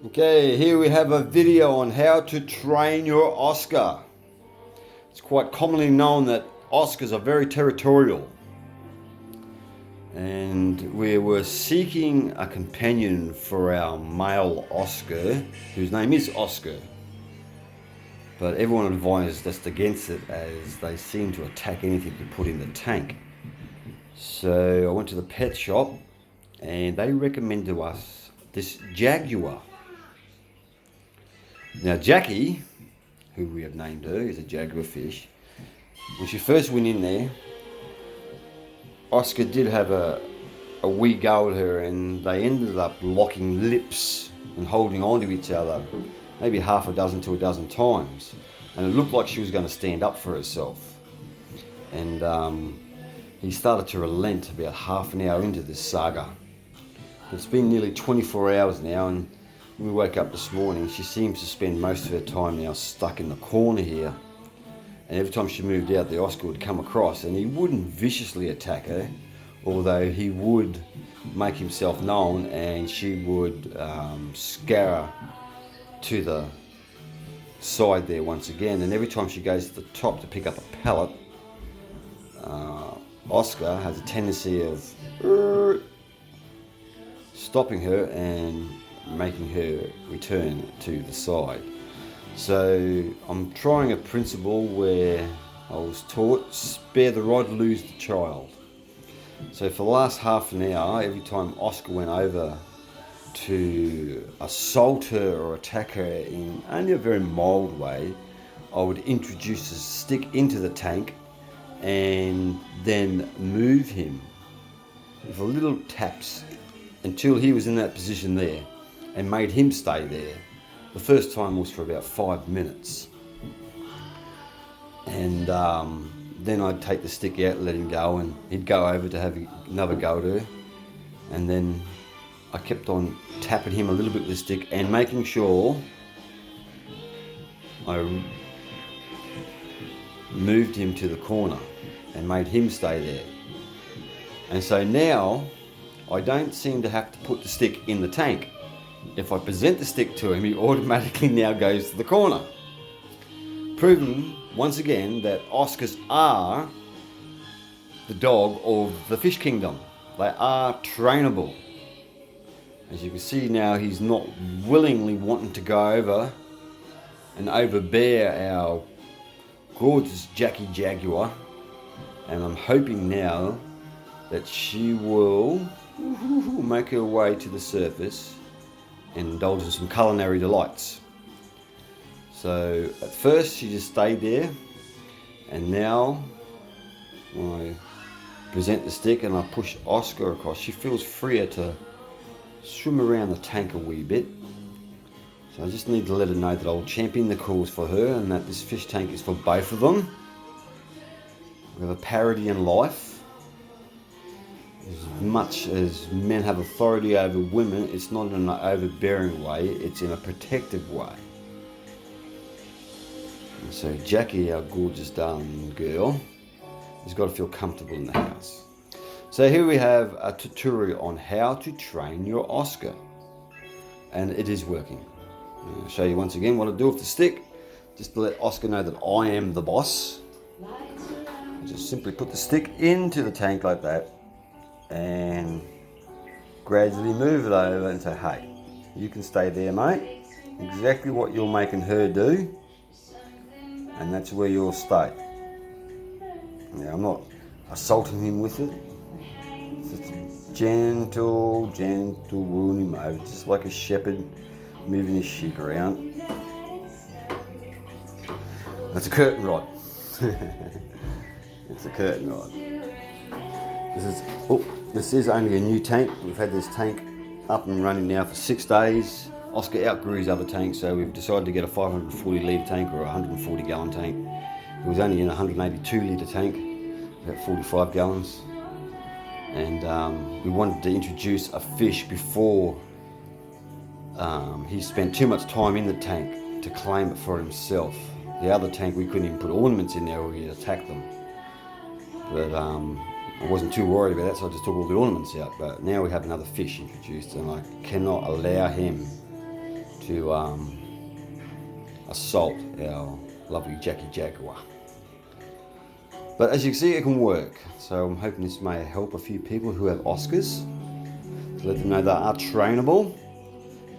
Okay, here we have a video on how to train your Oscar. It's quite commonly known that Oscars are very territorial, and we were seeking a companion for our male Oscar, whose name is Oscar. But everyone advised us against it as they seem to attack anything you put in the tank. So I went to the pet shop and they recommended to us this Jaguar. Now Jackie, who we have named her, is a jaguar fish. When she first went in there, Oscar did have a wee go at her, and they ended up locking lips and holding on to each other maybe half a dozen to a dozen times. And it looked like she was going to stand up for herself. And he started to relent about half an hour into this saga. It's been nearly 24 hours now, and when we woke up this morning, she seems to spend most of her time now stuck in the corner here. And every time she moved out, the Oscar would come across, and he wouldn't viciously attack her, although he would make himself known, and she would scour to the side there once again. And every time she goes to the top to pick up a pellet, Oscar has a tendency of stopping her and making her return to the side. So I'm trying a principle where I was taught, spare the rod, lose the child. So for the last half an hour, every time Oscar went over to assault her or attack her in only a very mild way, I would introduce a stick into the tank and then move him with little taps until he was in that position there, and made him stay there. The first time was for about 5 minutes. And then I'd take the stick out, let him go, and he'd go over to have another go at her. And then I kept on tapping him a little bit with the stick and making sure I moved him to the corner and made him stay there. And so now I don't seem to have to put the stick in the tank. If I present the stick to him, he automatically now goes to the corner. Proving once again that Oscars are the dog of the fish kingdom. They are trainable. As you can see now, he's not willingly wanting to go over and overbear our gorgeous Jackie Jaguar. And I'm hoping now that she will make her way to the surface and indulge in some culinary delights. So at first she just stayed there, and now when I present the stick and I push Oscar across, she feels freer to swim around the tank a wee bit. So I just need to let her know that I'll champion the cause for her, and that this fish tank is for both of them. We have a parity in life. As much as men have authority over women, it's not in an overbearing way, it's in a protective way. And so Jackie, our gorgeous darling girl, has got to feel comfortable in the house. So here we have a tutorial on how to train your Oscar. And it is working. I'll show you once again what I do with the stick, just to let Oscar know that I am the boss. I just simply put the stick into the tank like that, and gradually move it over and say, hey, you can stay there, mate. Exactly what you're making her do, and that's where you'll stay. Now, I'm not assaulting him with it. It's just gentle wooing him over, just like a shepherd moving his sheep around. That's a curtain rod. It's a curtain rod. This is only a new tank. We've had this tank up and running now for 6 days. Oscar outgrew his other tank, so we've decided to get a 540 litre tank or a 140 gallon tank. It was only in a 182 litre tank, about 45 gallons. And we wanted to introduce a fish before he spent too much time in the tank to claim it for himself. The other tank, we couldn't even put ornaments in there or he'd attack them. But I wasn't too worried about that, so I just took all the ornaments out. But now we have another fish introduced, and I cannot allow him to assault our lovely Jackie Jaguar. But as you can see, it can work. So I'm hoping this may help a few people who have Oscars, to let them know they are trainable,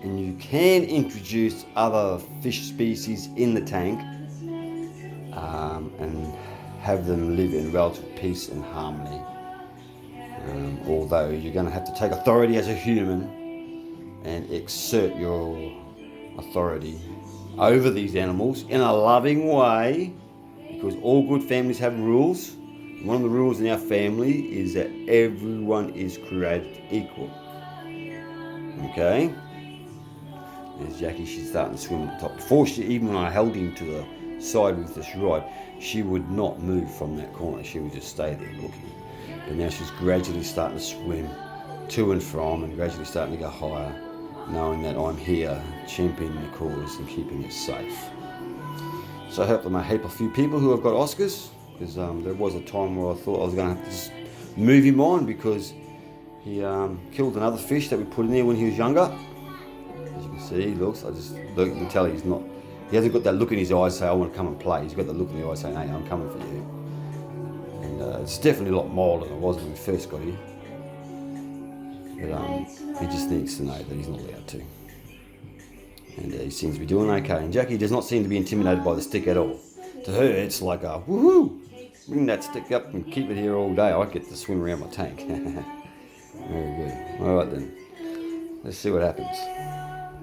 and you can introduce other fish species in the tank and have them live in relative peace and harmony. Although you're going to have to take authority as a human and exert your authority over these animals in a loving way, because all good families have rules. One of the rules in our family is that everyone is created equal. Okay? There's Jackie, she's starting to swim at the top. Before even when I held him to the side with this rod, she would not move from that corner. She would just stay there looking. But now she's gradually starting to swim to and from, and gradually starting to go higher, knowing that I'm here championing the cause and keeping it safe. So I hope that may help a few people who have got Oscars, because there was a time where I thought I was going to have to just move him on because he killed another fish that we put in there when he was younger. As you can see, he looks, you can tell he hasn't got that look in his eyes saying, I want to come and play. He's got that look in the eyes saying, hey, I'm coming for you. And it's definitely a lot milder than it was when we first got here. But he just needs to know that he's not allowed to. And he seems to be doing okay. And Jackie does not seem to be intimidated by the stick at all. To her, it's like a woohoo! Bring that stick up and keep it here all day. I get to swim around my tank. Very good. All right then. Let's see what happens.